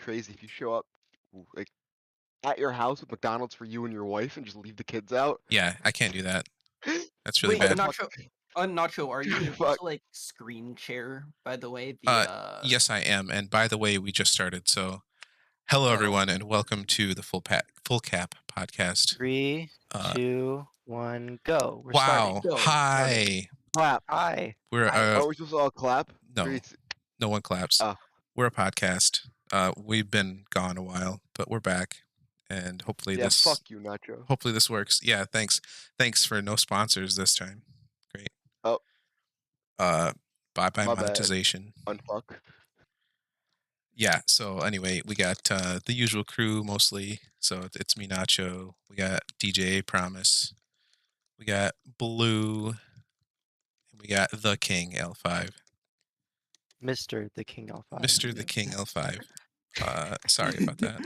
crazy if you show up like at your house with McDonald's for you and your wife and just leave the kids out. Yeah, I can't do that. That's really Wait, Why the bad. fuck? Nacho, are you The able fuck? to like screen share, by the way, Uh, yes, I am. And by the way, we just started. So, hello Oh, everyone, and welcome to the Full Cap podcast. Three, Uh, 2, 1, go. We're wow. starting. go, starting. Hi. Clap. Hi. We're Hi. Are we supposed to all clap? no, no one claps. Oh. We're a podcast. We've been gone a while, but we're back, and hopefully Yeah, fuck you, Nacho. hopefully this works. Yeah, thanks. Thanks for no sponsors this time. Great. Oh. Bye bye My bad. monetization. Unfuck. Yeah, so anyway, we got the usual crew mostly. So it's me, Nacho. We got DJ Promise. We got Blue. And we got the King L5. Mr. the King L5. Mr. the King L5. Sorry about that.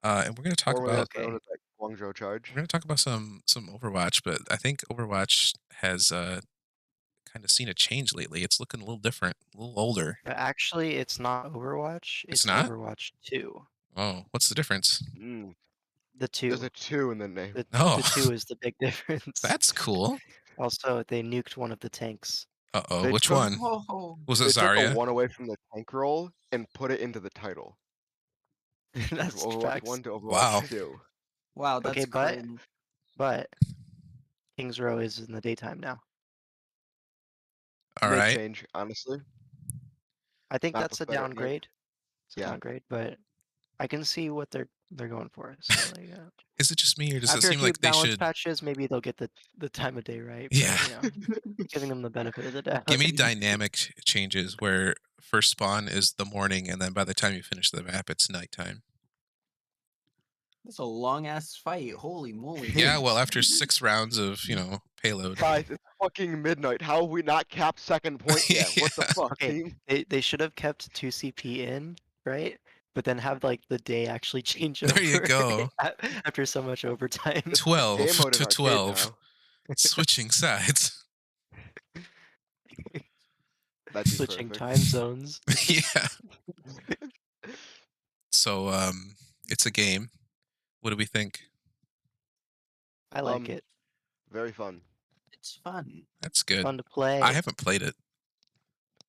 And we're gonna talk Formerly about known as like Guangzhou Charge. we're gonna talk about some Overwatch, but I think Overwatch has kind of seen a change lately. It's looking a little different, a little older. But actually, it's not Overwatch. It's not? Overwatch 2. Oh, what's the difference? The 2. There's a 2 in the name. Oh. The 2 is the big difference. That's cool. Also, they nuked one of the tanks. Uh-oh, They which took- one? Oh, Was it They took a Zarya? 1 away from the tank roll and put it into the title. That's From Overwatch facts. 1 to Overwatch Wow. 2. wow, that's Okay, but- cringe. But King's Row is in the daytime now. All May right. change, honestly. I think Not that's the a better- downgrade. It's a Yeah. downgrade, but I can see what they're going for. So, like, Is it just me, or does after it a seem few like they balance should patches, maybe they'll get the time of day right. Yeah. But, giving them the benefit of the doubt. give me dynamic changes where first spawn is the morning, and then by the time you finish the map, it's nighttime? That's a long ass fight. Holy moly. Yeah, well, after 6 rounds of payload. Guys, it's fucking midnight. How have we not capped second point yet? What the Yeah. fuck, Okay. team? They should have kept 2 CP in, right? But then have like the day actually change over. There you go. After so much overtime. 12 Game mode is to arcade 12, now. switching sides. That'd be Switching perfect. time zones. Yeah. So it's a game. What do we think? I like it. Very fun. It's fun. That's good. Fun to play. I haven't played it.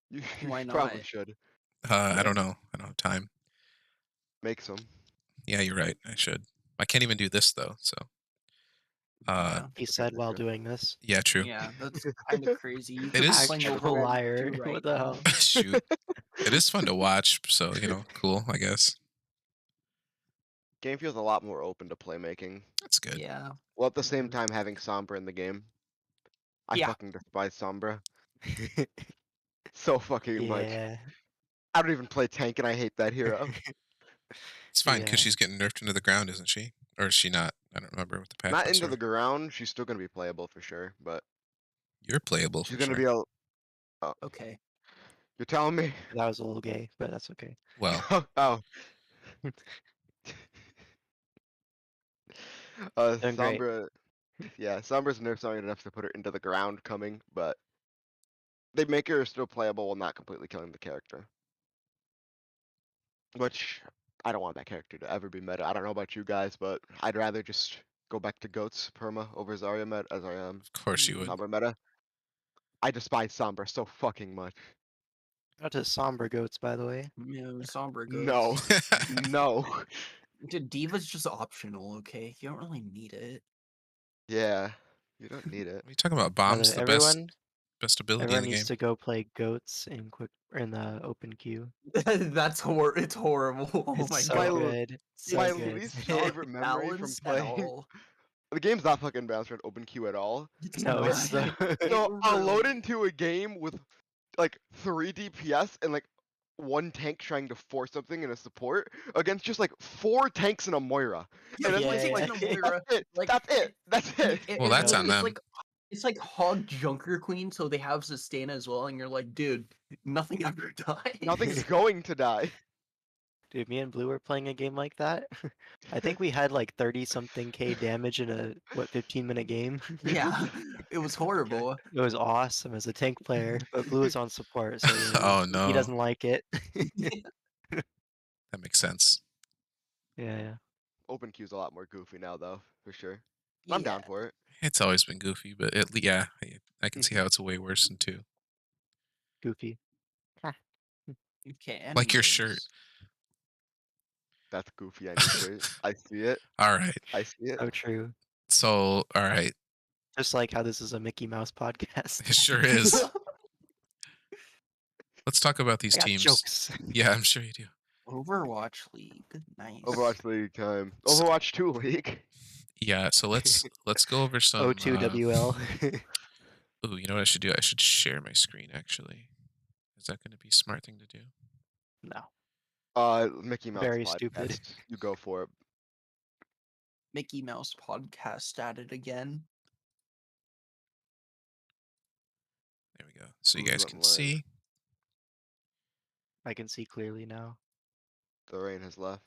You Why probably not? should. I don't know. I don't have time. Make some. Yeah, you're right. I should. I can't even do this though. So. Yeah. He said while doing this. Yeah, true. Yeah, that's kind of crazy. You It could be is- playing Actual Overwatch liar. 2 right What the now. hell? Shoot. It is fun to watch. So cool. I guess Game feels a lot more open to playmaking. that's good. Yeah. While at the same time having Sombra in the game. I Yeah. fucking despise Sombra. So fucking like. Yeah. I don't even play tank and I hate that hero. It's fine because Yeah. she's getting nerfed into the ground, isn't she? Or is she not? I don't remember what the patch Not notes into were. the ground. She's still gonna be playable for sure, but You're playable she's for gonna sure. be a. Okay. You're telling me? That was a little gay, but that's okay. Well, Oh. Doing great. Sombra. Yeah, Sombra's nerfs aren't enough to put her into the ground coming, but they make her still playable while not completely killing the character. Which I don't want that character to ever be meta. I don't know about you guys, but I'd rather just go back to Goats perma over Zarya meta as I am of course you would. Sombra meta. I despise Sombra so fucking much. Not to somber goats, by the way. No, Sombra goes. No, no. Dude, Diva's just optional, okay? You don't really need it. Yeah, you don't need it. What are you talking about? By the Bomb's way, the everyone best ability in everyone the needs game. to go play goats in the open queue. It's horrible. Oh It's my so My- god. good. So my good. least Not favorite memory from balanced at playing. all. The game's not fucking balanced on open queue at all. It's No, not. it's so So I'll load Really. into a game with like 3 DPS and like 1 tank trying to force something in a support against just like 4 tanks and a Moira. Yeah, And it's four like, tanks Yeah. and a that's Moira, it. like, That's it. That's it. Well, that's on it's them. It's like Hog Junker Queen, so they have Sustaina as well, and you're like, dude, nothing ever dies. Nothing's going to die. Dude, me and Blue were playing a game like that. I think we had like 30-something K damage in a 15-minute game. Yeah, it was horrible. It was awesome as a tank player, but Blue is on support, so Oh he no, doesn't like it. That makes sense. Yeah. Open queue's a lot more goofy now, though, for sure. I'm down Yeah. for it. It's always been goofy, but yeah, I can see how it's way worse than 2. Goofy. Okay. Like your shirt. Anyways. That's goofy on your shirt. I see it. All right. I see it. So true. So, all right. Just like how this is a Mickey Mouse podcast. It sure is. Let's talk about these I got teams. jokes. Yeah, I'm sure you do. Overwatch League. Nice. Overwatch League time. So- Overwatch 2 League. Yeah, so let's go over some. O2WL. Ooh, you know what I should do? I should share my screen. Actually, is that going to be a smart thing to do? No. Mickey Mouse Very podcast. stupid. You go for it. Mickey Mouse podcast at it again. There we go. So you Who's guys went can live? see. I can see clearly now. The rain has left.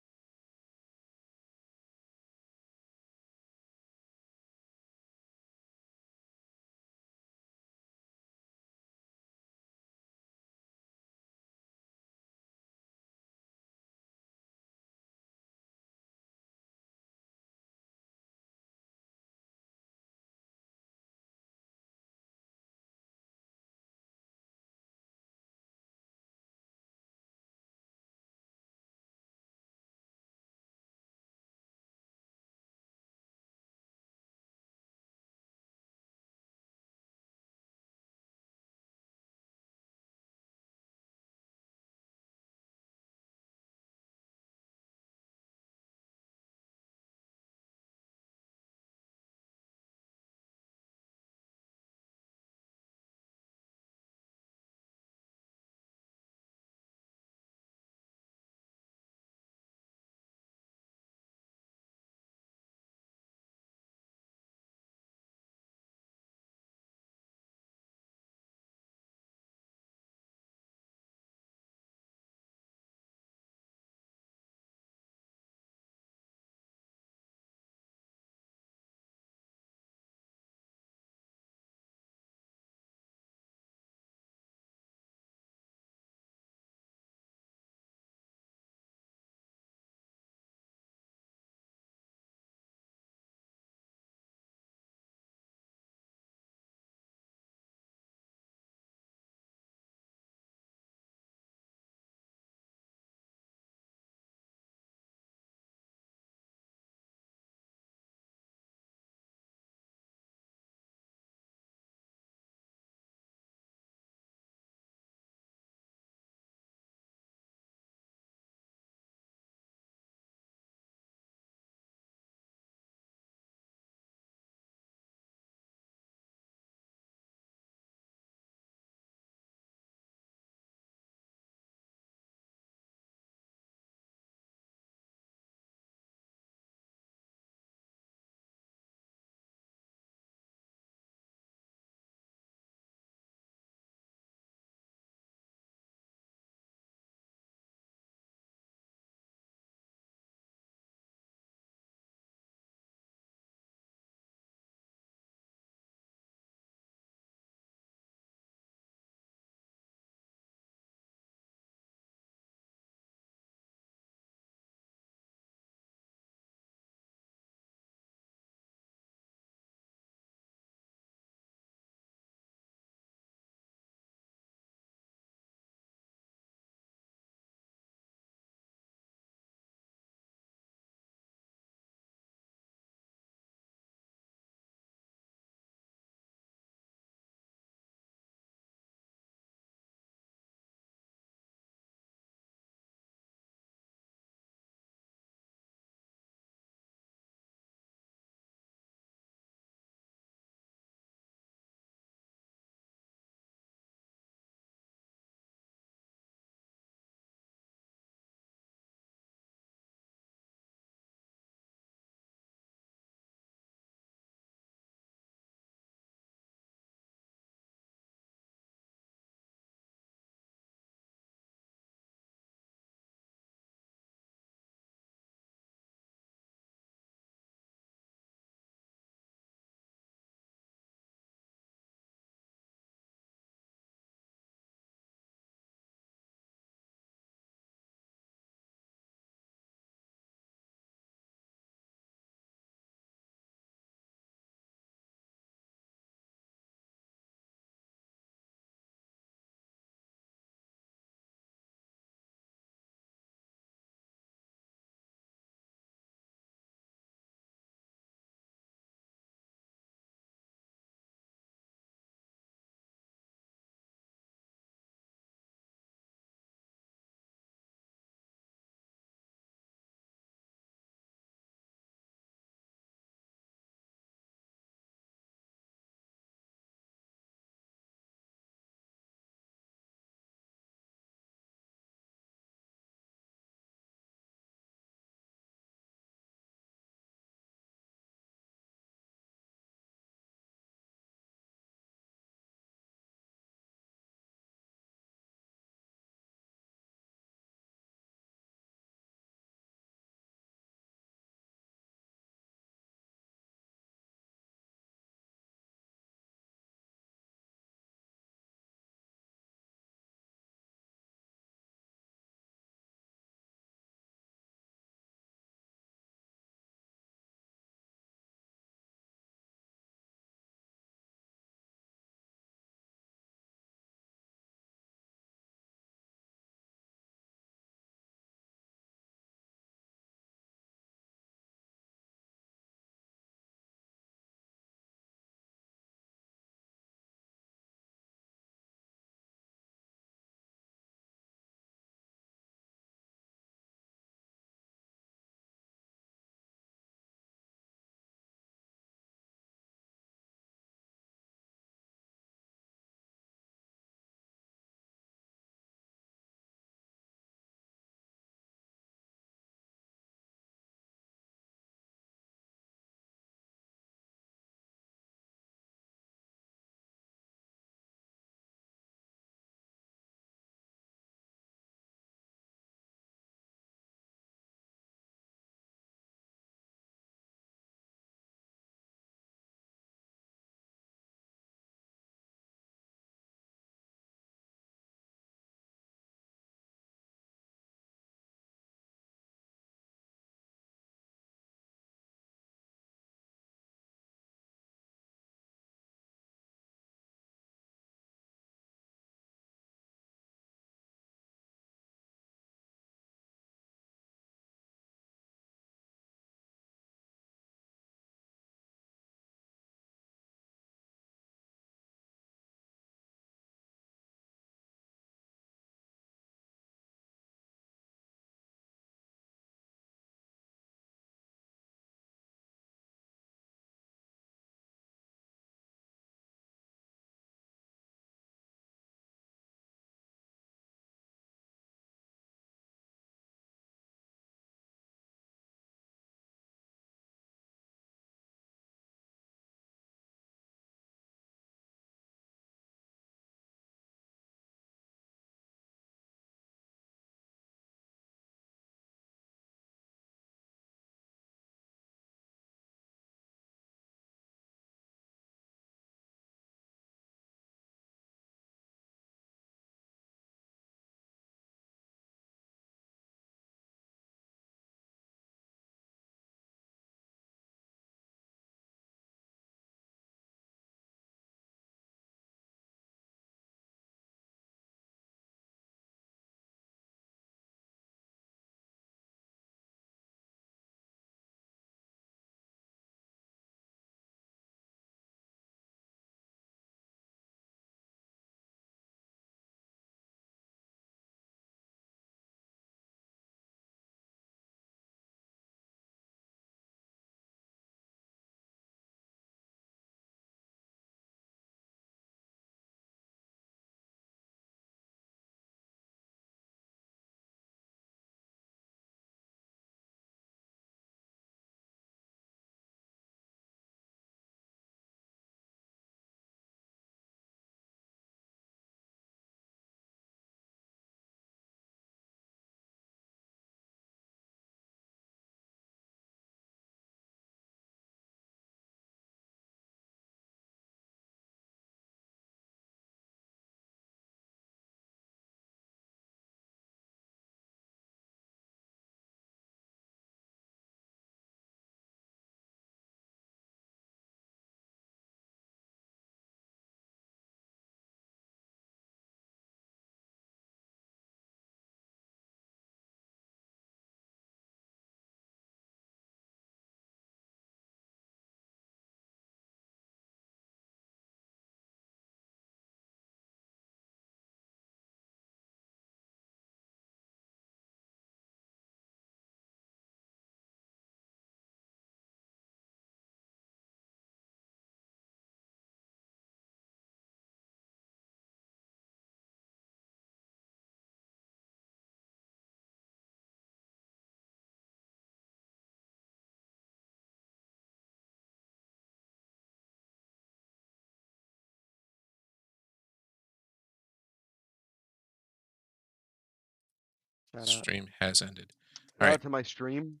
Shout out. Stream has ended. Shout All right, out to my stream.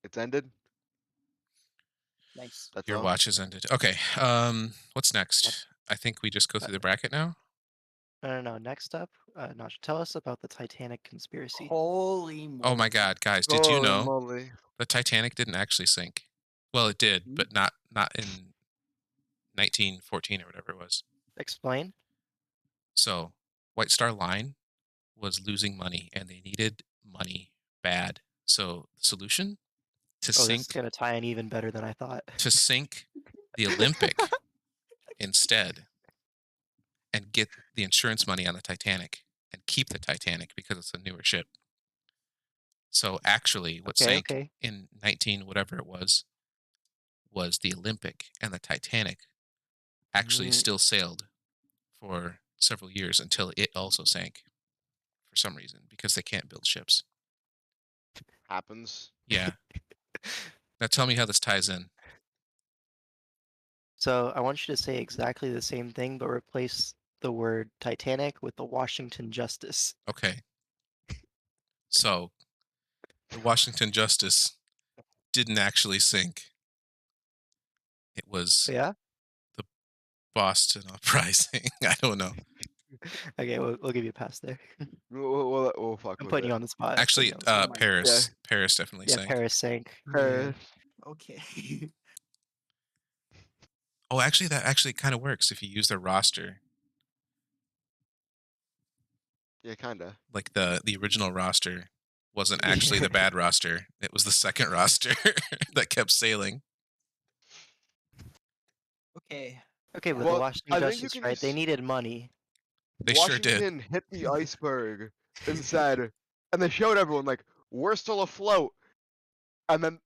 It's ended. Nice. That's your all. watch has ended. Okay. What's next? I think we just go through the bracket now. No. Next up, Notch, tell us about the Titanic Conspiracy. Holy moly. Oh my God, guys! Did you Holy know moly. the Titanic didn't actually sink? Well, it did, but not in 1914 or whatever it was. Explain. So, White Star Line was losing money, and they needed money bad. So, the solution to Oh, this is sink gonna tie in even better than I thought. the Olympic instead, and get the insurance money on the Titanic and keep the Titanic because it's a newer ship. So actually, what sank Okay. in 19 whatever it was the Olympic, and the Titanic actually still sailed for several years until it also sank for some reason because they can't build ships. Happens. Yeah. Now tell me how this ties in. So I want you to say exactly the same thing, but replace the word Titanic with the Washington Justice. Okay. So the Washington Justice didn't actually sink. It was Yeah. the Boston Uprising. I don't know. Okay, we'll give you a pass there. We'll fuck I'm with putting it. you on the spot. Actually, Oh my Yeah. Paris definitely Yeah, sank. Paris sank. Paris. Okay. Oh, actually, that actually kind of works if you use their roster. Yeah, kinda. Like the original roster wasn't actually the bad roster. It was the second roster that kept sailing. Okay. Okay, but the Well, Washington I think you Justice, can right? They just needed money. They sure did. Washington hit the iceberg and said, and they showed everyone like, we're still afloat. And then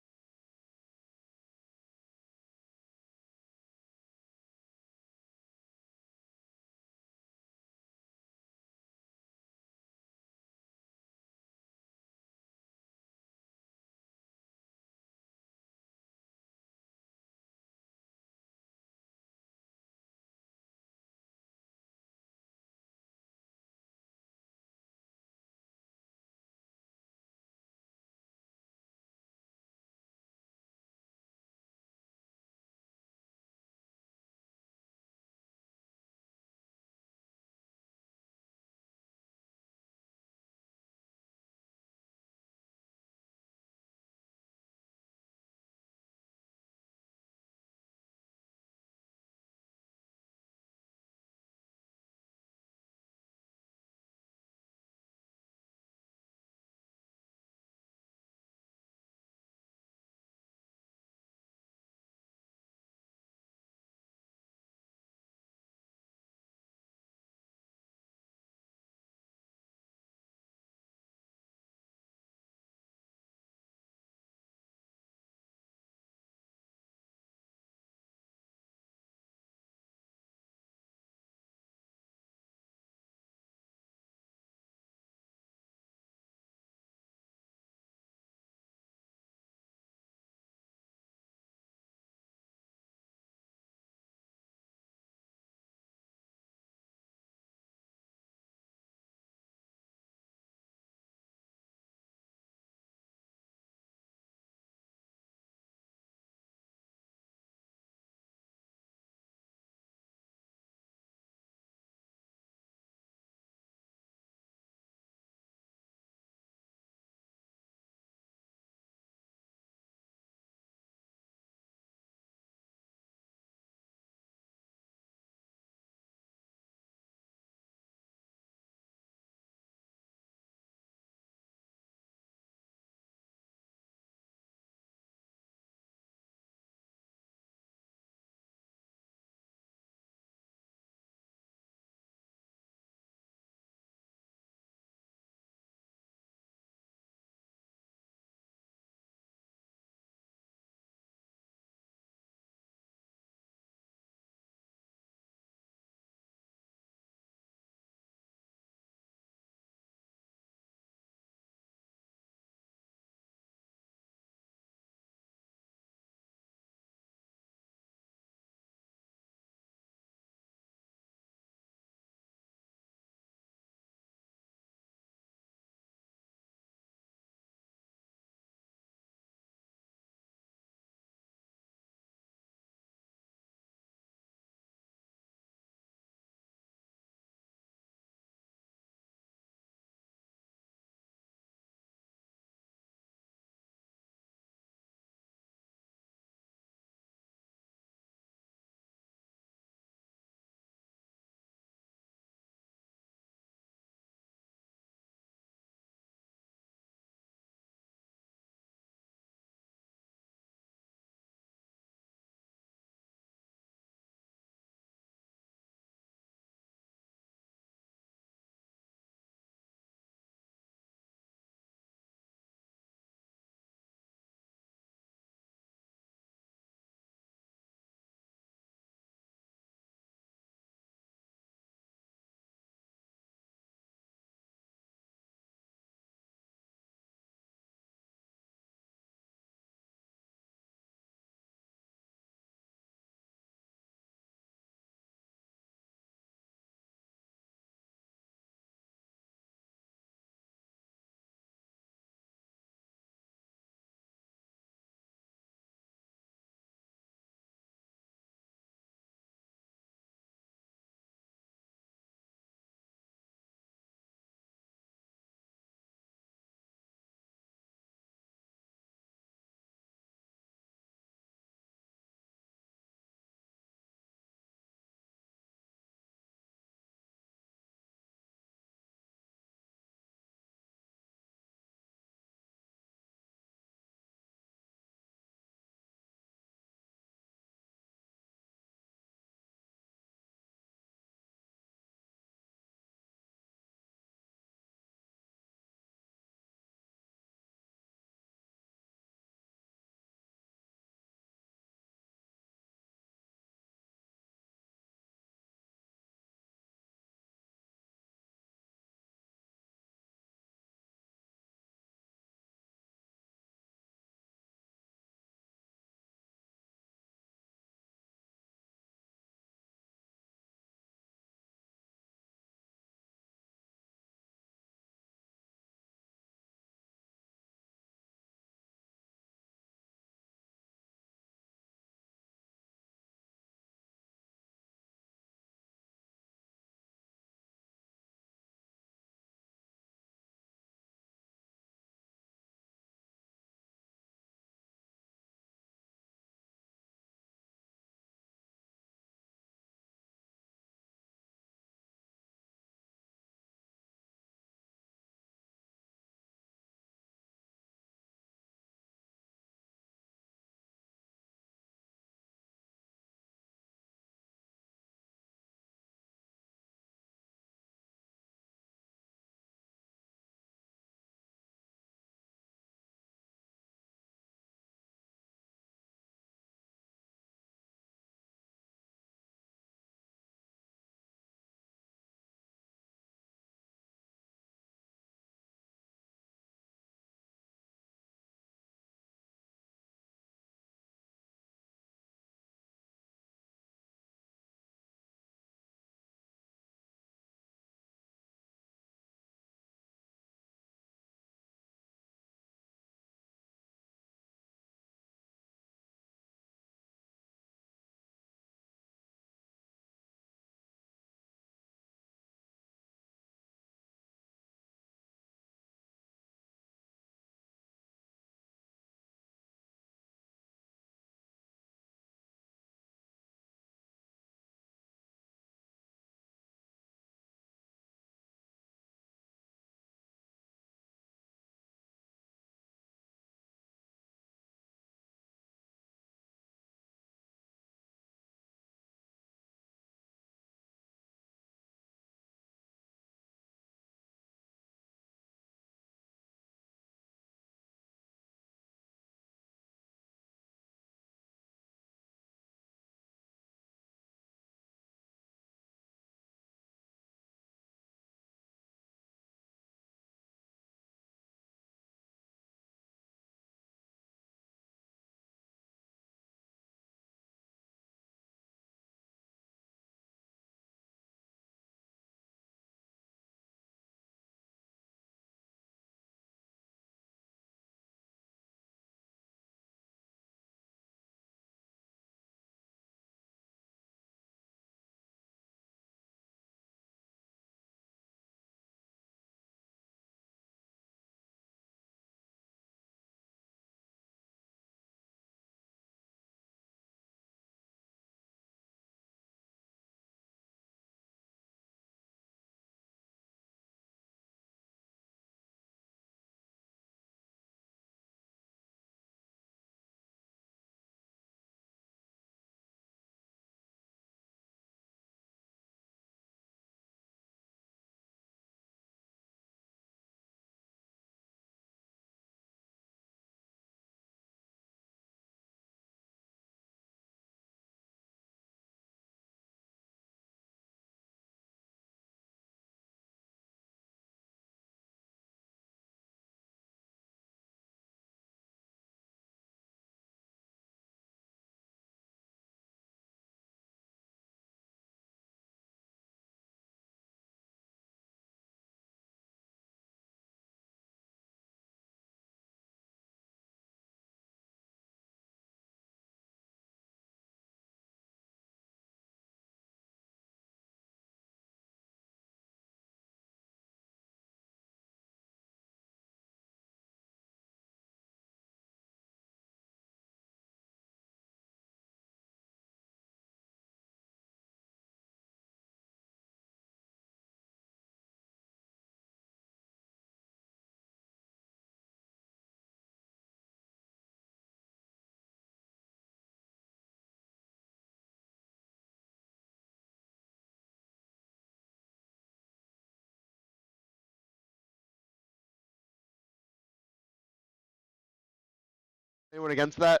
Anyone against that?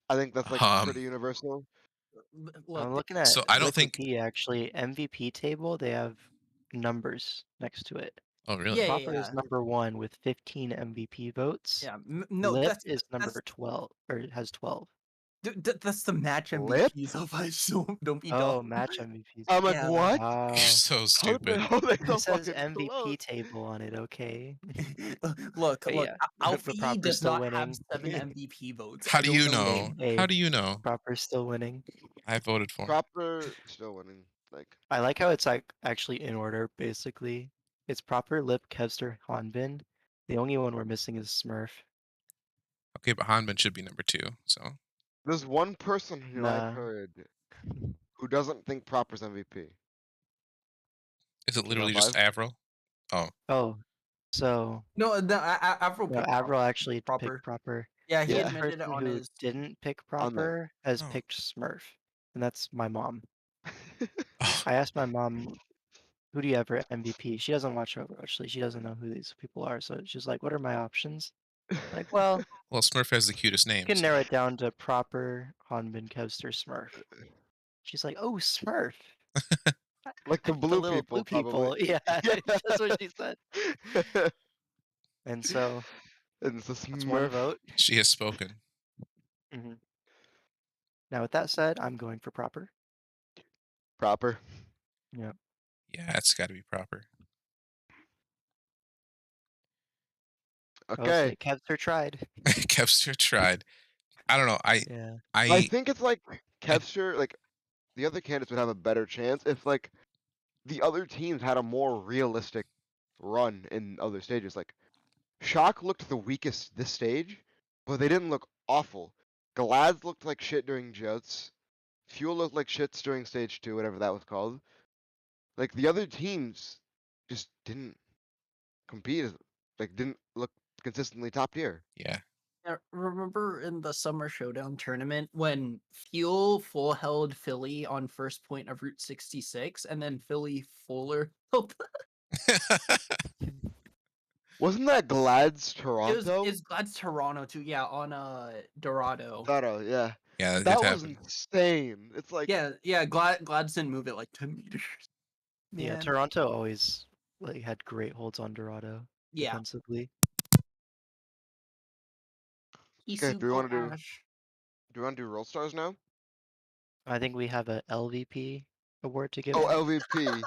I think that's like Um, pretty universal. Look, I'm looking so at I don't think. Liquid actually. MVP table, they have numbers next to it. Oh, really? yeah, Proper is number 1 with 15 MVP votes. yeah. No, Lip that's is number that's 12, or has 12. that's the match Lip? MVPs of I so don't be Oh, dumb. match MVPs. I'm like, Yeah. what? You're Wow. so How the stupid. hell are they It so says fucking close? MVP table on it, okay. Look, But look. yeah, Alpha but E Proper's does still not have winning. 7 MVP votes. How I do don't you know. know? Hey, How do you know? Proper's still winning. I voted for him. Proper still winning. Like, I like how it's like actually in order, basically. It's Proper, Lip, Kevster, Hanbin. The only one we're missing is Smurf. Okay, but Hanbin should be number 2. So there's one person who I've Nah. heard who doesn't think Proper's MVP. is it You know, literally just 5? Avril? Oh, Oh, so No, Avril no, picked Avril actually proper. picked Proper. Yeah, The he Yeah. only admitted it person on who his. didn't pick On there. Proper has Oh. picked Smurf, and that's my mom. oh. I asked my mom, who do you have for MVP? She doesn't watch Overwatch, so she doesn't know who these people are. So she's like, what are my options? Like, well, Well, Smurf has the cutest you name. can So. narrow it down to Proper, Hanbin, Kevster, Smurf. She's like, oh, Smurf. Like the The blue little people, blue probably. people. Yeah, Yeah. that's what she said. And so And it's a that's one Smurf. vote. She has spoken. hmm Now, with that said, I'm going for Proper. Proper. Yeah. Yeah, it's got to be Proper. I will say Okay. Kevster tried. Kevster tried. I don't know. Yeah. I I, think it's like I Kevster, like the other candidates would have a better chance if like the other teams had a more realistic run in other stages. Like Shock looked the weakest this stage, but they didn't look awful. Glads looked like shit during Jets. Fuel looked like shits during stage 2, whatever that was called. Like the other teams just didn't compete, like didn't look consistently top tier. yeah. Yeah, remember in the Summer Showdown tournament when Fuel full held Philly on first point of Route 66, and then Philly fuller. Wasn't that Glad's It was Toronto? it's Glad's Toronto too. Yeah, on Dorado. Toronto, yeah. yeah, that did That was happen. insane. It's like Yeah. Glad's didn't move it like 10 meters. Yeah, Man. Toronto always like had great holds on Dorado Yeah. defensively. okay. Isu Do we want to Ash. do Roll Stars now? I think we have a LVP award to give Oh, Yeah. out, LVP.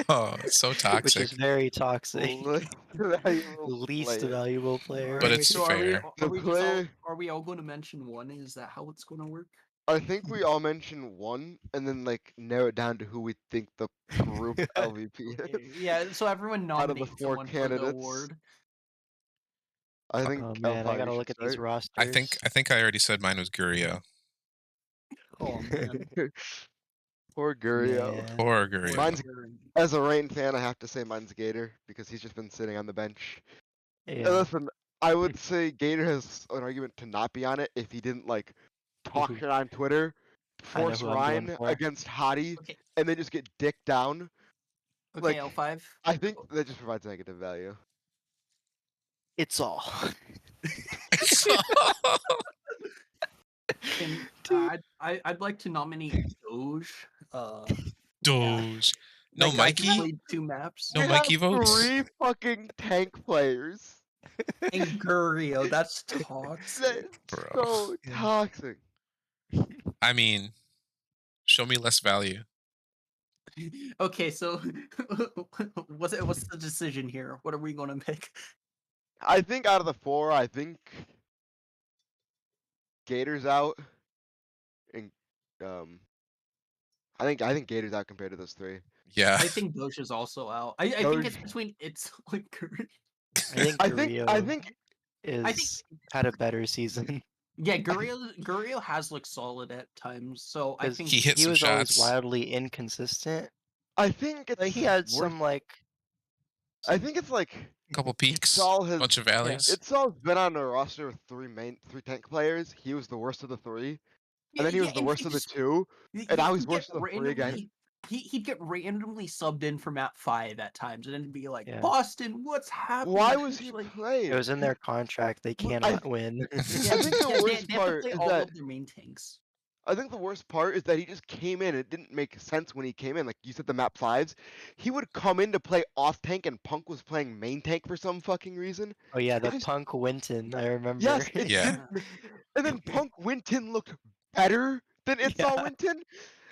Oh, it's so which toxic. is very toxic. Least valuable Least player. valuable player. But Alright, it's so fair. The player. are we all going to mention one? Is that how it's going to work? I think we all mention one, and then like narrow it down to who we think the group LVP Okay, is yeah, so everyone out of the nominates 4 someone for the candidates. award. I think Oh man, I L5 you gotta should look at these start. rosters. I think I already said mine was Gurio. Oh man. Poor Gurio. Man. Poor Poor Gurio. Mine's Gary. As a Rain fan, I have to say mine's Gator because he's just been sitting on the bench. And Yeah. listen, I would say Gator has an argument to not be on it if he didn't like talk Ooh, shit on Twitter, I know force who I'm going Ryan for. against Hottie, Okay, and then just get dicked down. okay, Like, L5. I think that just provides negative value. It's all. Can Dude. I'd like to nominate Doge. Yeah. Doge. No That guy who Mikey? played 2 maps. No We have Mikey votes? 3 fucking tank players. And Gurio, that's That's toxic. Bro. so Yeah. toxic. I mean, show me less value. Okay, so what's the decision here? What are we gonna pick? I think out of the 4, I think Gator's out, and I think Gator's out compared to those 3. Yeah. I think Doge is also out. I think it's Doge. between it's like Gurio. I think I Gurio think I think had a better season yeah, Gurio has looked solid at times, so I because think He hit he some was always shots. wildly inconsistent. I think Like it's he had worth. some like I think it's like Couple peaks. Itzal has Bunch of valleys. Itzal's been on a roster with 3 tank players. He was the worst of the 3, yeah, and then he yeah, was the and worst he of the just 2, and he now can he's get worst of the 3 again. randomly he'd get randomly subbed in for map 5 at times, and then be like, Yeah. Boston, what's happening? Why was he Like, It played? was in their contract. They Well, cannot win. yeah, I think the yeah, worst they have to part play is all that of their main tanks. I think the worst part is that he just came in. It didn't make sense when he came in. Like you said, the map 5s, he would come in to play off tank, and Punk was playing main tank for some fucking reason. Oh yeah, It the just Punk Winton. I remember. yes, it Yeah. didn't. And then Punk Winton looked better than It's All Yeah. Winton.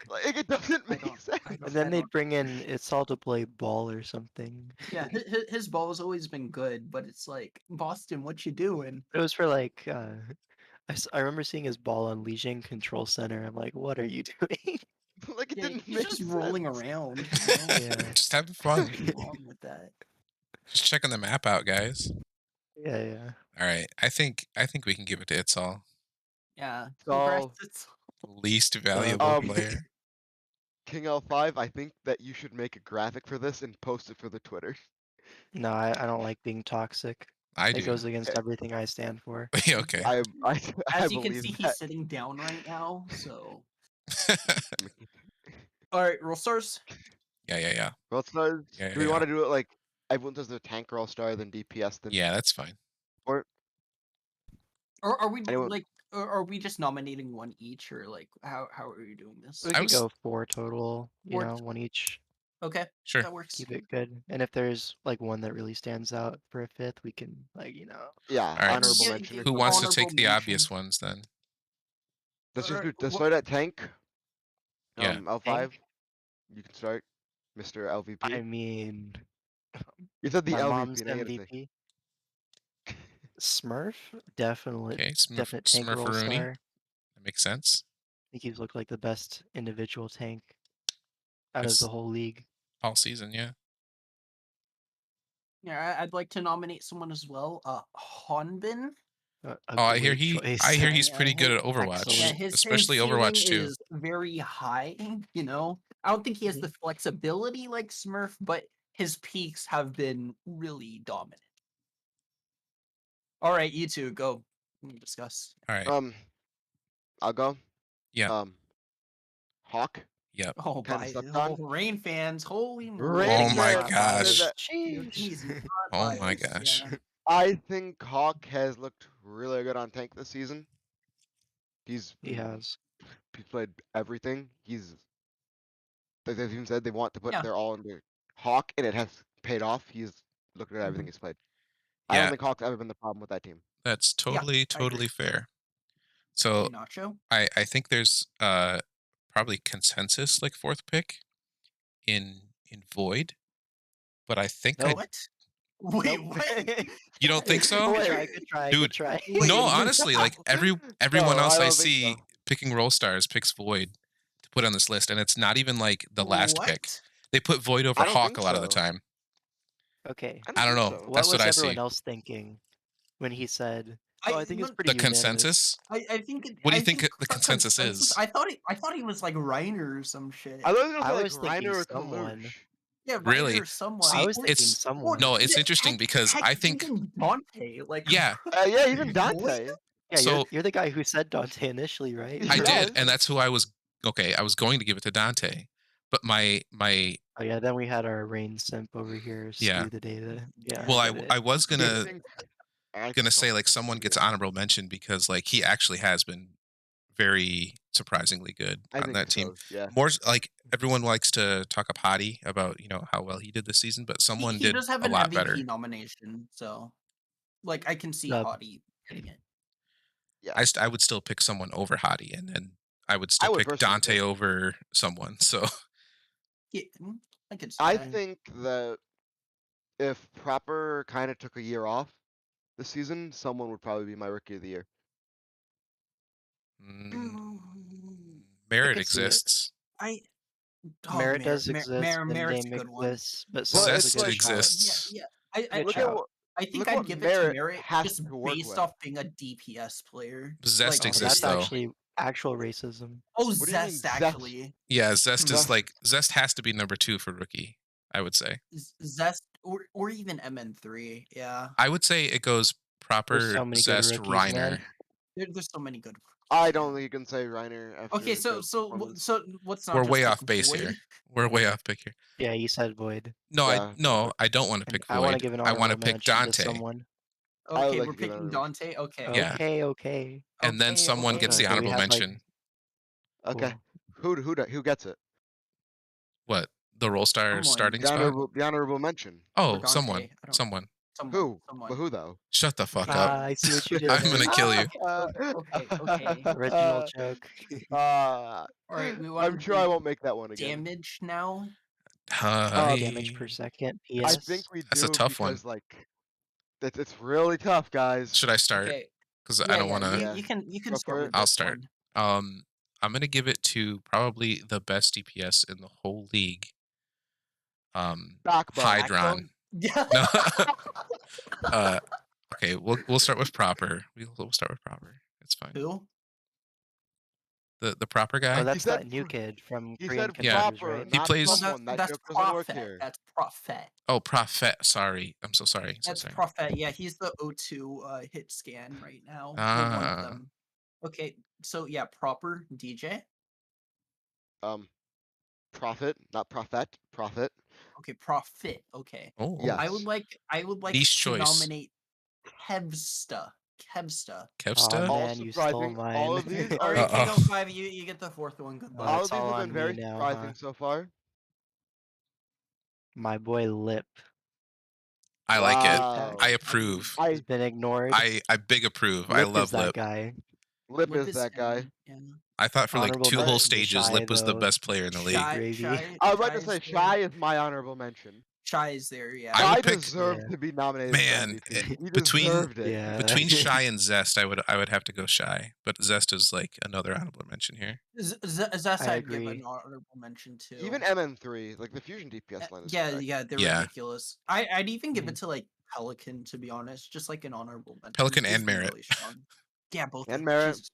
Like it doesn't I make don't, sense. I don't, And then I they'd don't. bring in It's All to play ball or something. Yeah, his ball has always been good, but it's like, Boston, what you doing? It was for like I remember seeing his ball on Lijiang Control Center. I'm like, what are you doing? Like it Yeah, didn't he's make just sense. rolling around, you know? Yeah. Just having fun. Nothing wrong with that. Just checking the map out, guys. Yeah. All right. I think we can give it to It's All. Yeah, So congrats. It's Least valuable Um, player. King L5, I think that you should make a graphic for this and post it for the Twitter. No, I don't like being toxic. I It do. goes against everything I stand for. Yeah, okay. I as you can believe see, that. he's sitting down right now. So, all right, roll stars. Yeah. Well, stars. Yeah, Do we yeah. want to do it like everyone does their tank roll star, then DPS, then Yeah, that's fine. or Or are we anyone? like, or are we just nominating one each, or like how are you doing this? We I could was go 4 total, Four one each. Okay, sure. that works. Keep it good. And if there's like one that really stands out for a 5th, we can Yeah, All right. honorable Yeah, mention. Who wants to honorable take the mention. obvious ones then? Let's just Alright, do. Let's wha- start at tank. Yeah. L5. Tank? You can start, Mr. LVP. I mean, You said the my LVP. mom's Now you gotta say. MVP. Smurf, definite Okay. definite tank roll Smurfaroonie. star. That makes sense. I think he's looked like the best individual tank out of It's the whole league. all season, yeah. Yeah, I'd like to nominate someone as well. Honbin. A Oh, I hear great choice. he's Yeah, pretty good at Overwatch, Yeah, Excellent. his especially ceiling Overwatch 2. is very high. You know, I don't think he has the flexibility like Smurf, but his peaks have been really dominant. All right, you two go discuss. All right. I'll go. Yeah. Hawk. Yep. Oh, Kinda by slept oh, on. Rain fans, holy Rain Oh moly! my fans gosh. said that- Jeez, not Oh my biased, gosh. yeah. I think Hawk has looked really good on tank this season. He's He has. played everything. They've even said they want to put Yeah. their all into Hawk, and it has paid off. He's looked at everything he's played. I don't Yeah, think Hawk's ever been the problem with that team. that's Yeah, totally I agree. fair. So Nacho. I think there's probably consensus like fourth pick in Void, but I think Nope. What? Wait, Nope. what? you don't think so? Good try. Dude, Wait, no, wait. honestly, like everyone No, else I I don't think see so. picking roll stars picks Void to put on this list, and it's not even like the last pick. What? They put Void over I don't Hawk think a lot of the so. time. Okay. I don't think know. so. What That's was what I everyone see. else thinking when he said, "Oh, I think it's look, pretty The unanimous." consensus. I think What do you I think think the for consensus is? I thought he was like Reiner or some shit. I was gonna I say like was thinking Reiner or someone. Kalush. Yeah, Reiner Really? or someone. I See, was thinking someone. no, it's interesting because I think even Dante, like yeah, Yeah, even Void? Dante. Yeah, so you're the guy who said Dante initially, right? I Yes. did, and that's who I was. Okay, I was going to give it to Dante, but my Oh yeah, then we had our rain simp over here yeah. skew the data. Yeah, Well, get it. I was I gonna think say like Kalush, someone gets yeah. honorable mention because like he actually has been very surprisingly good I on think that team. so, yeah. More like everyone likes to talk up Hottie about how well he did this season, but someone He did does have a an lot MVP better. nomination, so like I can see Dub. Hottie getting it. Yeah. I would still pick someone over Hottie, and then I would I still would pick personally Dante too. over someone. So Yeah, I could see I that. think that if Proper kind of took a year off this season, someone would probably be my rookie of the year. Merit could see it. exists. Merit does exist, and Merit's they a make good one. lists, but But someone's it's a good like- Zest shout. exists. Yeah. Good Look at shout. what I think look I'd what give it to Merit Merit has just to work based with. off being a DPS player. Zest Like, exists That's though. actually actual racism. Oh, What do you mean Zest Zest? actually. Yeah, Zest is Zest. like Zest has to be number 2 for rookie. I would say. Zest or even MN3. Yeah. I would say it goes Proper, There's so many good Zest, rookies, Reiner. man. There's so many good. I don't think you can say Reiner after Okay, his performance. so what's not We're just way pick off base Void? here. We're way off pick here. Yeah, you said Void. No, Yeah, I don't want to And pick I want to Void. give an I want to honorable pick mention to Dante. someone. I would Okay, like we're to give picking honorable Dante. Okay. Okay, okay. And then Okay, someone gets okay. the So we honorable had like mention. Okay. cool. Who gets it? What? The Roll Star Someone. starting spot? The honorable mention. Or Oh, Dante. someone. I don't. Someone. Who? Someone. But who though? Shut the fuck up. I see what you did I'm there. gonna kill you. Okay. Original joke. All Alright, we I'm want sure I won't make that one again. damage now. Damage per second. I PS. think we That's a do tough one. because like it's really tough, guys. Should I start? Okay. Because Yeah, I don't yeah. want to. You can Go start for with it. I'll this start. one. I'm gonna give it to probably the best DPS in the whole league. Backbone. Hydron. Yeah. No. Okay, we'll start with proper. We'll start with proper. It's fine. Who? The proper guy. Oh, that's said that new kid from He Korean said Yeah. Contenders, proper, right? He not plays- Well, someone. That that's joke doesn't work Prophet. here. That's Prophet. Oh, Prophet. Sorry. I'm so sorry. So That's sorry. Prophet. Yeah, he's the O2 hit scan right now. Well, one of Ah. them. Okay, so yeah, proper DJ. Prophet, not prophet. Prophet. Okay, Prophet. Okay. Oh. Yes. I would like Niche to choice. nominate Kevsta. Kevsta. Oh Kevsta. All man, you stole surprising. mine. All of these All are. right, Uh-oh. King 05, you get the fourth one. Good Oh, luck. All it's of these all have been on very me now, surprising huh? so far. My boy Lip. I like it. Wow. I approve. He's been ignored. I big approve. I Lip love is that Lip. guy. Lip is that guy. Yeah. I thought for like Honorable 2 whole mention to stages, Shy, Lip was the though. best player in the league. Gravy. I was about to Shy's say there. Shy is my honorable mention. Shy is there, yeah. I would Shy pick- deserved Yeah. to be nominated Man, for MVP. He between- deserved it. Yeah. Between Shy and Zest, I would have to go Shy, but Zest is like another honorable mention here. Zest I I'd give agree. an honorable mention to. Even MN3, like the Fusion DPS line is correct. Yeah, they're Yeah. ridiculous. I'd even give Mhm. it to like Pelican, to be honest, just like an honorable mention. Pelican He's and been Merit. really strong. Yeah, both. And of- Merit. Jesus.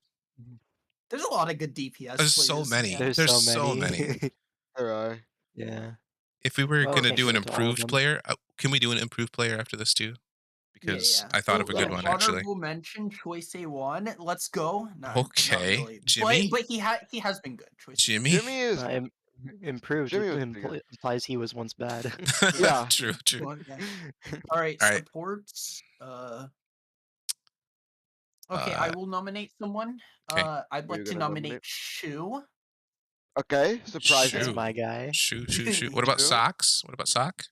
There's a lot of good DPS. There's players. so many. Yeah. There's There's so many. There are. Yeah. If we were Well, gonna can't do give an it to all of improved them. player, can we do an improved player after this too? Because Yeah. I thought of a good yeah, one actually. Honorable mention, Choice A1. Let's go. Not Okay, really. Jimmy? But he has been good. Choice Jimmy. Jimmy is. Improved Jimmy was pretty good. implies he was once bad. Yeah. True. A1. Yeah. All right, All right. supports. Okay, I will nominate someone. 'kay. I'd Who you like to gonna nominate nominate? Shu. Okay, surprising. That's Shoot. my guy. Shoot. What about Shoot. Socks? What about Sock?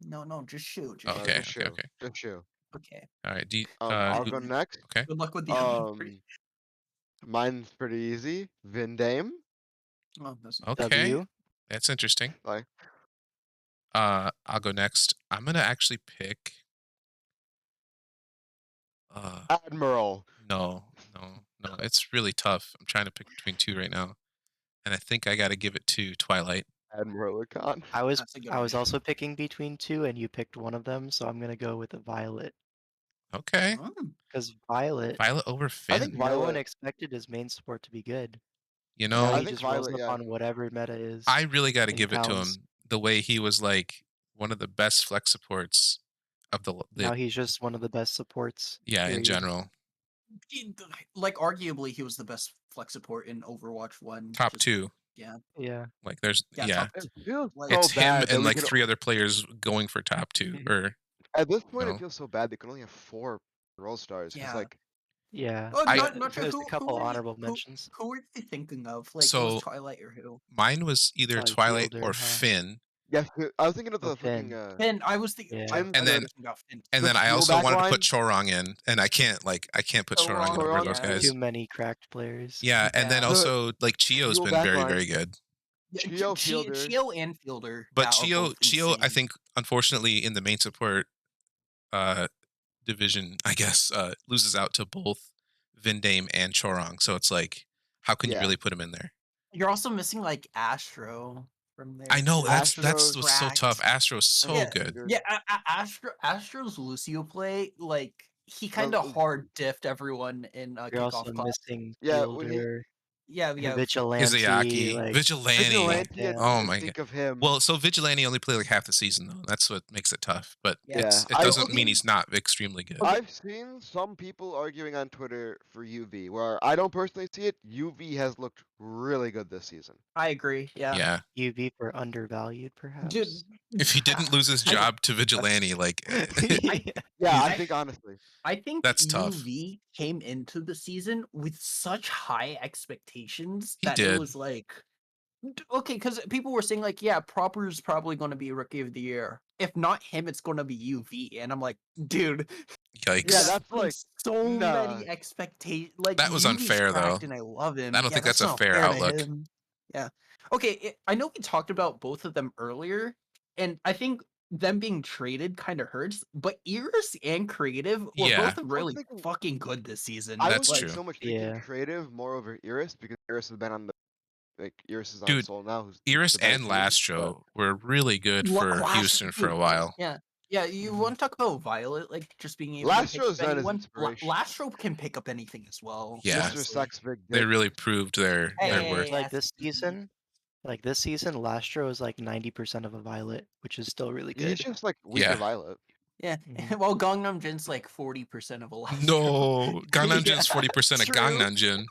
No, just Shu. Oh, Shu. okay, Just Shu. okay. Just Shu. Okay. All right. I'll go next. Okay. Good luck with the other three. Mine's pretty easy. Vindame. Oh, that's Okay. W. That's interesting. Like, I'll go next. I'm gonna actually pick. Admiral. No. It's really tough. I'm trying to pick between 2 right now, and I think I got to give it to Twilight. Admiral Khan. I was That's a good I was one. also picking between 2, and you picked one of them, so I'm gonna go with a Violet. Okay. Because Violet, Violet over I think Finn. no one Violet- expected his main support to be good. You Now know, he I think just rolls Violet, up yeah. on whatever meta is. I really got to in give it to pounds. him. The way he was like one of the best flex supports of the Now he's just one of the best supports. yeah in period. general. Like arguably, he was the best flex support in Overwatch 1. Top just- 2. Yeah. Yeah. Like there's Yeah, yeah. top It feels Like- so It's him bad that and we like can- 3 other players going for top 2 or At this point, No. it feels so bad. They can only have 4 role stars. Because Yeah. like, Yeah. Oh, I- not sure There's who. a couple who are you- honorable who- mentions. Who are you thinking of? Like, So- was Twilight or who? mine was either Probably Twilight Fielder, or huh? Finn. yes, I was thinking of Oh, the fucking. Finn. Finn. I was thinking. Yeah. I And was then- thinking about Finn. And The then I Steel also wanted to backline? put Chorong in, and I can't put Chorong in over Chorong, those yeah. guys. Too many cracked players. Yeah, and then Yeah. also like Chio's Steel been very, backline. very good. Yeah, Chio, Fielder. Chio and Fielder. But yeah, are both Chio, I insane. think, unfortunately, in the main support division, I guess, loses out to both Vindame and Chorong. So it's like, how can you Yeah. really put him in there? You're also missing like Astro from there. I know too. that's Astro's what's so tough. cracked. Astro's so Yeah. good. Yeah, Astro's Lucio play, like he kind of Well, hard diffed everyone in You're also kickoff class. missing Yeah, when he- Fielder. Yeah, yeah. Vigilante, Izayaki, like Vigilante. Vigilante, I yeah. didn't Oh even my god. think of him. Well, so Vigilante only played like half the season though. That's what makes it tough. But Yeah. it I doesn't Okay. mean he's not extremely good. Okay. I've seen some people arguing on Twitter for UV, where I don't personally see it. UV has looked really good this season. I agree. Yeah. Yeah. UV for undervalued, Dude, perhaps. If he didn't lose his I- job to Vigilante, like Yeah, I I- think honestly, I think That's tough. UV came into the season with such high expectations He that it did. was like, okay, because people were saying like, yeah, Proper's probably going to be Rookie of the Year. If not him, it's going to be UV, and I'm like, dude, Yikes. yeah, that's like like so nah. many expectations. Like That was UV's unfair, though. cracked, and I love him. I don't Yeah, think that's a not fair fair to outlook. him. Yeah. Okay, I know we talked about both of them earlier, and I think them being traded kind of hurts. But Iris and Creative were Yeah. both really thinking- fucking good this season. I That's wasn't true. so much thinking Yeah. creative, more over Iris, because Iris has been on the Iris is on Dude, Soul now. Who's Iris the better and team, Lastro were really good for Houston for a while. Yeah. Yeah, you Mhm. want to talk about Violet, like just being able but to pick up Lastro's been his anyone? inspiration. Lastro can pick up anything as well. Yeah. Mr. honestly. Sex Big They Dick. really proved their Hey, worth. Like yes, this season, Lastro is like 90% of a Violet, which is still really He's good. just like weaker Yeah. Violet. Yeah. Mhm. Well, Gangnam Jin's like 40% of a Lastro. No, Gangnam Jin's 40% of true. Gangnam Jin.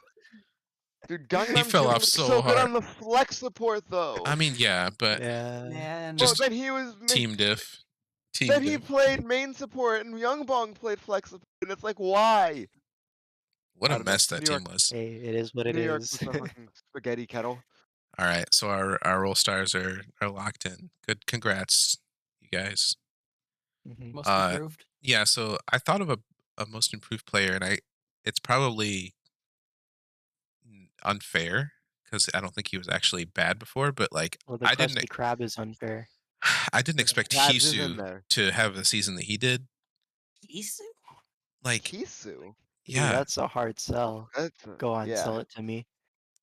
Dude, Gangnam fell Jin off looked so so good hard. on the flex support though. I mean, yeah, but Yeah. Man. Well, just then he was team diff. Team then he diff. played main support and Youngbong played flex support, and it's like why? What I a don't know. mess that New team York, was. Hey, it is what it New York is. was a fucking spaghetti kettle. All right, so our role stars are locked in. Good, congrats, you guys. Mhm. Most improved. Yeah, so I thought of a most improved player, and it's probably unfair because I don't think he was actually bad before, but like Well, the I didn't Krusty Krab is unfair. I didn't expect Krabs is in Hisu there. to have the season that he did. Isu? Like, Kisu. Ooh, yeah, that's a hard sell. That's Go on, yeah. sell it to me.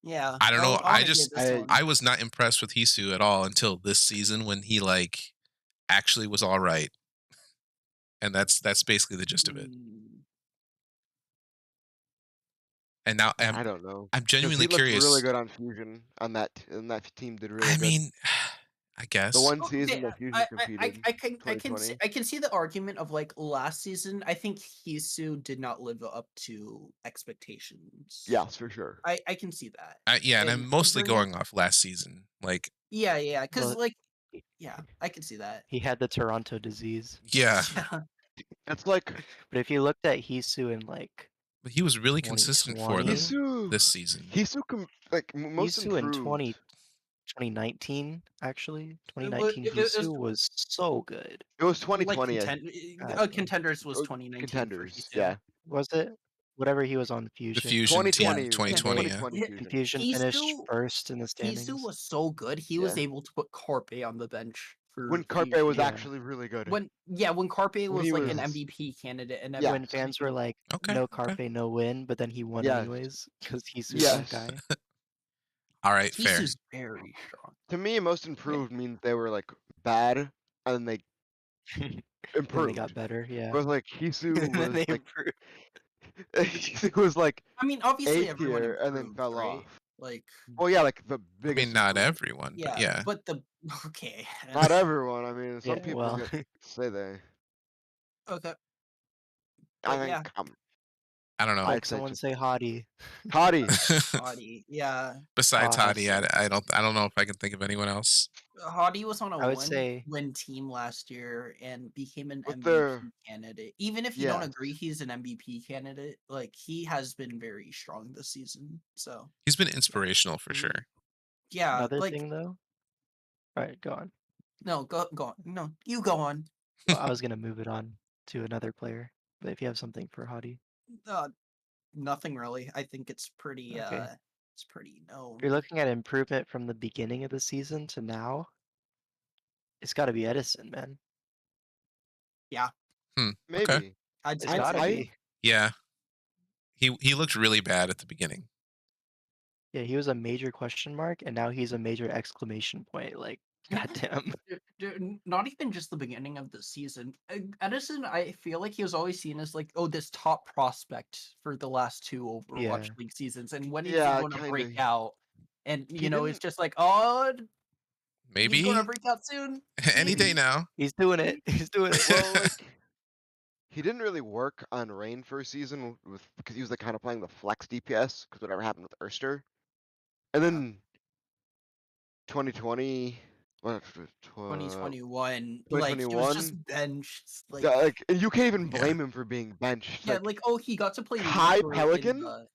Yeah. I don't know. I'll give this I- one. I was not impressed with Hisu at all until this season when he like actually was all right. And that's basically the gist of it. Mm, And now I don't know. I'm 'Cause genuinely he looked curious. really good on Fusion on that, and that team did really I good. mean, I The guess. one okay, season that Fusion competed, I can 2020. I can see the argument of like last season. I think Hisu did not live up to expectations. Yes, for sure. I can see that. Yeah, and I'm mostly comparing it- going off last season. Like, Yeah, because Well, like he- yeah, I can see that. He had the Toronto disease. yeah, Yeah. It's like But if you looked at Hisu in like but he was really consistent for 2020? them Hisu. this season. Most Hisu in improved. 2019, actually. It wa- 2019 it was Hisu was so good. It was like 2020. contenders was or 2019 for contenders. Hisu. Yeah, Was it? Whatever he was on The Fusion. Fusion team, 2020. 2020. Yeah. 2020 Yeah. Fusion. Fusion finished Hisu first in the Hisu standings. was so good. He was Yeah. able to put Carpe on the bench for When Carpe Fusion. was Yeah. actually really good. When Carpe When was he like an was- MVP candidate, and Yeah. When fans were like, Okay. no okay. Carpe, no win, but then he won Yes. anyways because he's Yes. that guy. All right, fair. Hisu's very strong. To me, most improved means they were like bad, and then they Then improved. they got better, yeah. It was like Hisu And then was they like improved. Hisu was like I mean, obviously A everyone tier and then improved, fell right? off. Like, Well, yeah, like the I biggest. mean, not improvement. everyone, yeah, but yeah. but the okay, Not everyone. I mean, some Yeah, people well, say they. okay, I but think yeah, I don't know. like I'd say someone just say Hottie. Hottie. Hottie, yeah, Besides Oh, that's Hadi, so I don't know if I can think of anyone else. Hottie was on a I would say win team last year and became an With MVP their- candidate. Even if you don't Yes. agree he's an MVP candidate, like he has been very strong this season. So He's been inspirational for Mhm. sure. yeah, another like thing though. Alright, go on. no, go on. No, you go on. Well, I was gonna move it on to another player, but if you have something for Hottie. Nothing really. I think it's pretty Okay. it's pretty If known. you're looking at improvement from the beginning of the season to now, it's gotta be Edison, man. Maybe. Okay. I'd It's say gotta I- be. Yeah. He looked really bad at the beginning. Yeah, he was a major question mark, and now he's a major exclamation point. Like Goddamn. Not even just the beginning of the season. Edison, I feel like he was always seen as like, oh, this top prospect for the last 2 Overwatch Yeah. League seasons, and when is he Yeah, going to kind of. break out? And He it's didn't. just like, oh, he's going to Maybe break out soon. any day Maybe. now. He's doing it. He's doing it. Well, like he didn't really work on Rain first season with because he was like kind of playing the flex DPS because whatever happened with Erster, and Yeah. then 2020, what, 2021, like he was 2021. just benched. Yeah, Like, like and you can't even Yeah. blame him for being benched. yeah, Like like, oh, he got to play Kai Reaper in Pelican, the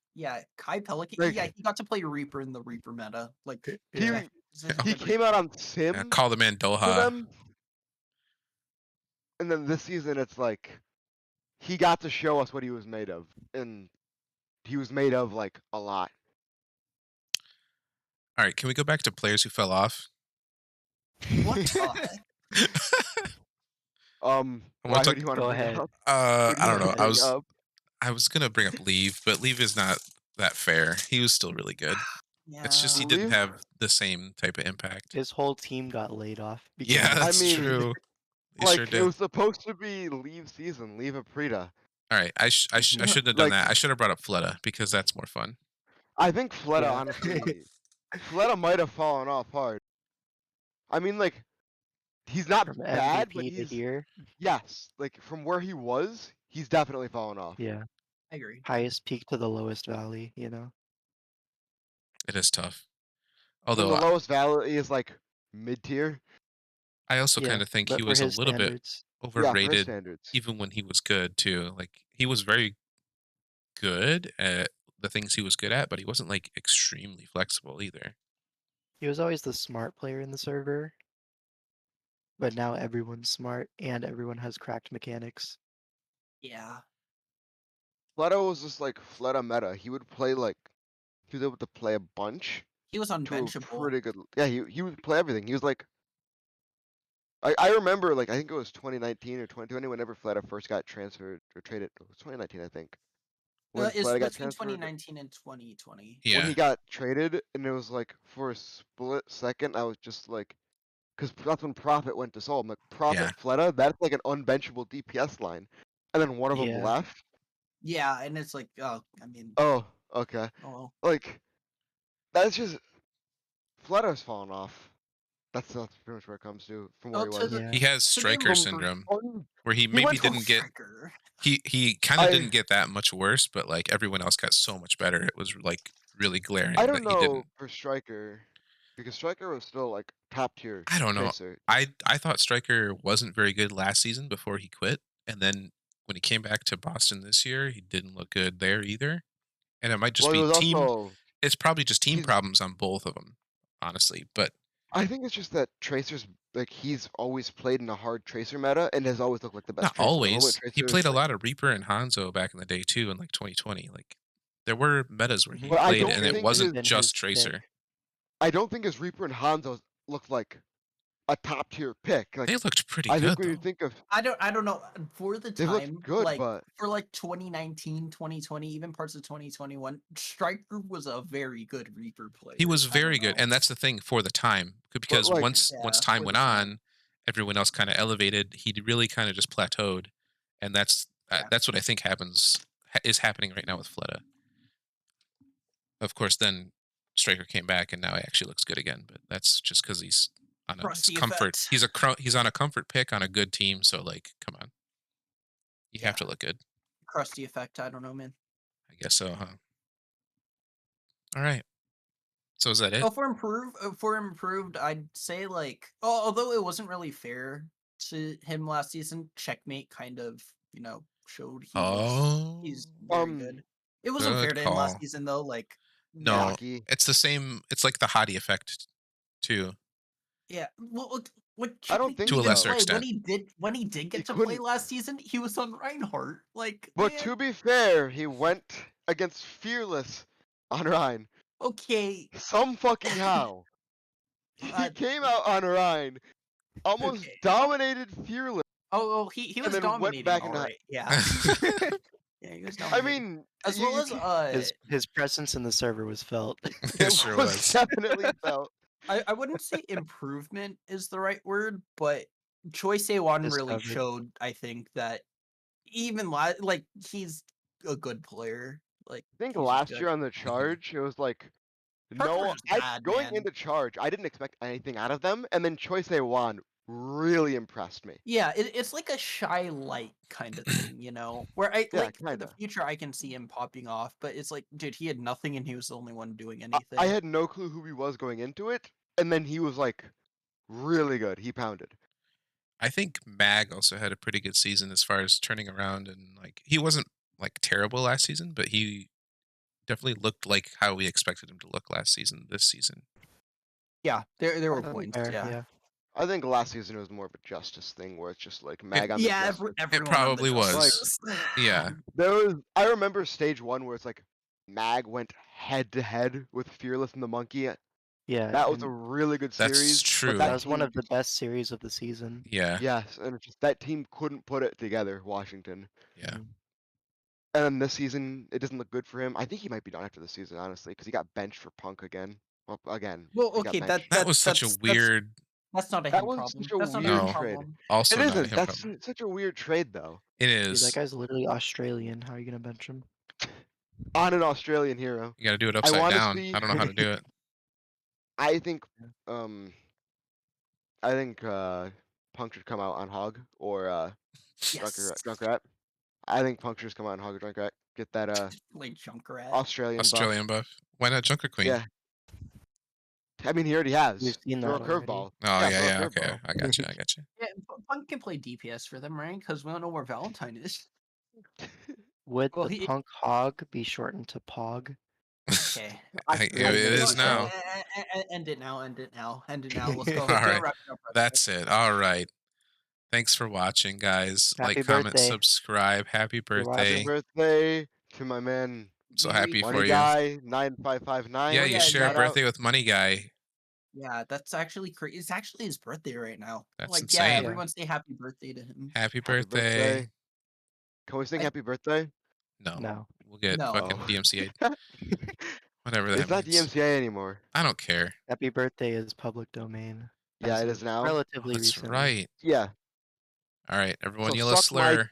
Kai Pelican. Yeah, like he got to play Reaper in the Reaper meta. Like, Yeah. okay, he this is a he good came Reaper. out on Yeah, Sims call the man for Doha. them, and then this season it's like he got to show us what he was made of, and he was made of like a lot. All right, can we go back to players who fell off? What the heck? I Why? want to Who talk. do you want to Go bring ahead. up? Who do I you don't want know. to bring up? I was gonna bring up Leave, but Leave is not that fair. He was still really good. It's just he Yeah. didn't Leave? have the same type of impact. His whole team got laid off because Yeah, of I that's Leave. mean, true. He sure like it did. was supposed to be Leave season, Leave Aprita. All right, I Mhm. shouldn't have done Like that. I should have brought up Fleta because that's more fun. I think Fleta Yeah. honestly, Fleta might have fallen off hard. I mean, like he's not From bad, but MVP to he's here. yes, like from where he was, he's definitely fallen off. Yeah. I agree. Highest peak to the lowest valley, you know? It is tough. And Although the lowest valley is like mid tier. I also kind Yeah. of think he But for was a his little bit standards. Yeah, for his overrated standards. even when he was good too. Like he was very good at the things he was good at, but he wasn't like extremely flexible either. He was always the smart player in the server, but now everyone's smart and everyone has cracked mechanics. Yeah. Fleta was just like Fleta meta. He would play like he was able to play a bunch He was to a unbenchable. pretty good. Yeah, he would play everything. He was like I remember like I think it was 2019 or 2020 whenever Fleta first got transferred or traded. It was 2019 I think when It's Fleta got between transferred. 2019 and 2020. When Yeah. he got traded, and it was like for a split second, I was just like, because that's when Profit went to Soul. I'm like, Yeah. Profit Fleta, that's like an unbenchable DPS line. And then one of them Yeah. left. Yeah, and it's like, oh, I mean, Oh, okay. oh well. Like, that's just Fleta's fallen off. That's pretty much where it comes to from where Oh, he to was. the Yeah. He has to the striker Lumber. syndrome where he He maybe went full didn't get striker. he kind of I didn't get that much worse, but like everyone else got so much better. It was like really glaring I that don't he know didn't. for Striker because Striker was still like top tier I don't know. tracer. I thought Striker wasn't very good last season before he quit, and then when he came back to Boston this year, he didn't look good there either. And it might just Well, he be was team. also It's probably just team he's. problems on both of them, honestly. But I think it's just that Tracer's like he's always played in a hard Tracer meta and has always looked like the best not Tracer. The moment always. He Tracer is played a like, lot of Reaper and Hanzo back in the day too, in like 2020. Like there were metas where he Mhm. but I played, don't and it Reaper think would have wasn't his been just his pick. Tracer. I don't think his Reaper and Hanzo looked like a top tier pick. They Like looked pretty I think good when you though. think of I don't know. For the they've looked time, good, like but for like 2019, 2020, even parts of 2021, Striker was a very good Reaper player. He was I don't very good, know. and that's the thing for the time, but because like once Yeah, time for went the time. on, everyone else kind of elevated. He really kind of just plateaued, and Yeah. that's what I think is happening right now with Fleta. Of course, then Striker came back, and now he actually looks good again. But that's just because he's on a Frosty comfort. effect. He's on a comfort pick on a good team. So like, come on, you have to Yeah. look good. Crusty effect. I don't know, man. I guess so, huh? All right. So is that it? Oh, for improved, I'd say like, although it wasn't really fair to him last season, Checkmate kind of, showed Oh, he's very um good. It wasn't fair good to him last call. season though. Like, yeah, No, Rocky. it's the same. It's like the Hottie effect too, yeah. Well, what I don't Checkmate think to a didn't even lesser so. play extent. when he did He get to play couldn't. last season, he was on Reinhardt. Like, But man, to be fair, he went against Fearless on Rhine. okay, Some fucking how. He uh, came out on Rhine, almost okay. dominated Fearless, He and was then went dominating, back all into. right. Yeah, yeah, he was I dominating. mean, As you well you as can His presence in the server was felt. It it sure was was. definitely felt. I wouldn't say improvement is the right word, but Choi Se-won really Discovered. showed, I think, that even he's a good player. Like I think he's just last good. year on the Charge, it was like Charge was no, just I bad, going man. into Charge, I didn't expect anything out of them, and then Choi Se-won really impressed me. Yeah, it's like a shy light kind of thing, you know, where I Yeah, for the kinda. future I can see him popping off, but it's like, dude, he had nothing and he was the only one doing I anything. had no clue who he was going into it, and then he was like really good. He pounded. I think Mag also had a pretty good season as far as turning around, and like he wasn't like terrible last season, but he definitely looked like how we expected him to look last season. This season, Yeah, there were That's points. fair, Yeah, I think last season it was more of a justice thing where it's just like it Mag on the yeah, justice. it everyone on the probably Like was. justice. Yeah, there was, I remember stage 1 where it's like Mag went head to head with Fearless and the Monkey. yeah, That was a and really good that's series, but true. that that was one team of the best series of the season. Yeah, yes, and it's just that team couldn't put it together, Washington. yeah. Mhm. And then this season, it doesn't look good for him. I think he might be done after this season, honestly, because he got benched for Punk again. Well, again, Well, he got okay, benched. That was such a weird. that's not a That him was such problem. a That's not a him weird No, trade. problem. It also not a isn't. him That's problem. such a weird trade, though. It Dude, that is. guy's literally Australian. How are you gonna bench him? On an Australian hero. You got to do it I upside want to down. see. I don't know how to do it. I think. Yeah. Um. I think. Punk should come out on Hog or Yes, Junkrat. I think Punk should just come out on Hog or Junkrat. Get that like Junkrat. Australian buff. Australian buff. Why not Junker Queen? Yeah. I mean, he already We've has. seen Throw a that already. curveball. Oh Yeah, yeah, throw a yeah. Okay, curveball. I got you. I got you. Yeah, Punk can play DPS for them, right? Because we don't know where Valentine is. Would Well, the he punk hog be shortened to Pog? okay. It Really is good, now. though. End it now. End it now. End it now. Let's go. All Get right, wrapped up. that's it. All right. Thanks for watching, guys. Like, Happy comment, birthday. subscribe. Happy You're Happy birthday. watching. birthday to my man, I'm so happy Money for you. Guy Yeah, Oh 9559. you yeah, share a Shout yeah, out. birthday with Money Guy. yeah. That's actually crazy. It's actually his birthday right now. That's Like, yeah, insane. Yeah. everyone say happy birthday to him. Happy Happy birthday. birthday. Can we sing I happy birthday? No, No. we'll get no. fucking Oh. DMCA'd. Whatever that It's not means. DMCA anymore. I don't care. Happy birthday is public domain Yeah, as it of is now. Oh, relatively that's recently. right. Yeah. All right, everyone So yell a suck my slur.